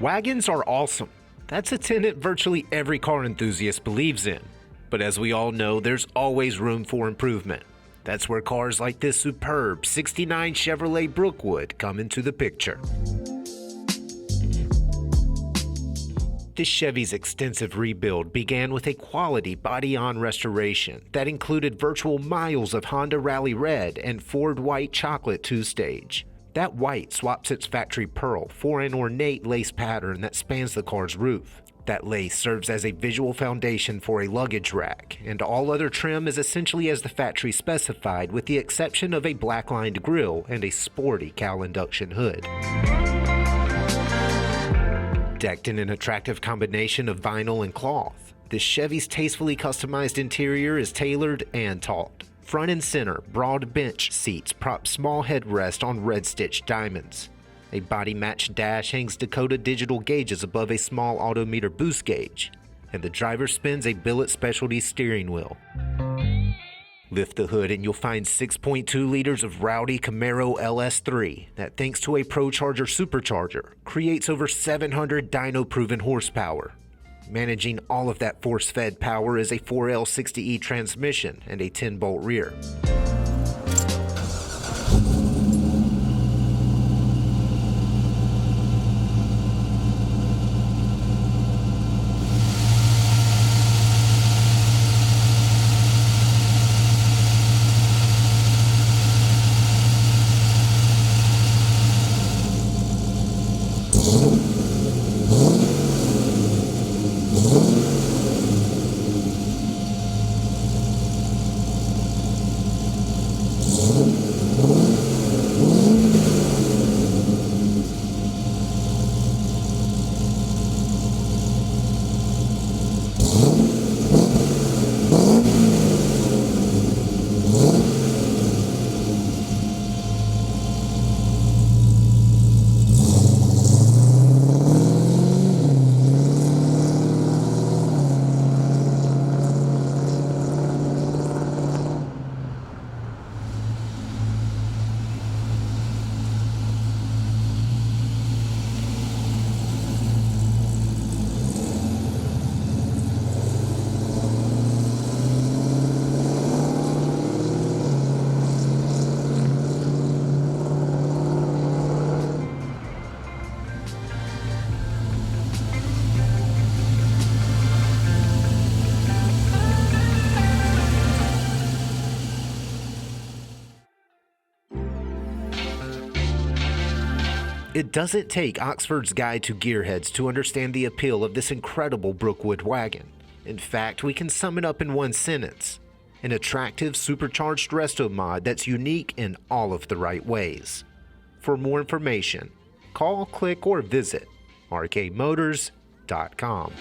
Wagons are awesome. That's a tenet virtually every car enthusiast believes in. But as we all know, there's always room for improvement. That's where cars like this superb '69 Chevrolet Brookwood come into the picture. This Chevy's extensive rebuild began with a quality body-on restoration that included virtual miles of Honda Rally Red and Ford White Chocolate 2-stage. That white swaps its factory pearl for an ornate lace pattern that spans the car's roof. That lace serves as a visual foundation for a luggage rack, and all other trim is essentially as the factory specified with the exception of a black-lined grille and a sporty cowl induction hood. Decked in an attractive combination of vinyl and cloth, this Chevy's tastefully customized interior is tailored and taut. Front and center, broad bench seats prop small headrest on red-stitched diamonds. A body-matched dash hangs Dakota digital gauges above a small autometer boost gauge, and the driver spins a billet specialty steering wheel. Lift the hood and you'll find 6.2 liters of rowdy Camaro LS3 that, thanks to a ProCharger supercharger, creates over 700 dyno-proven horsepower. Managing all of that force-fed power is a 4L60E transmission and a 10-bolt rear. It doesn't take Oxford's Guide to Gearheads to understand the appeal of this incredible Brookwood wagon. In fact, we can sum it up in one sentence: an attractive supercharged Restomod that's unique in all of the right ways. For more information, call, click, or visit rkmotors.com.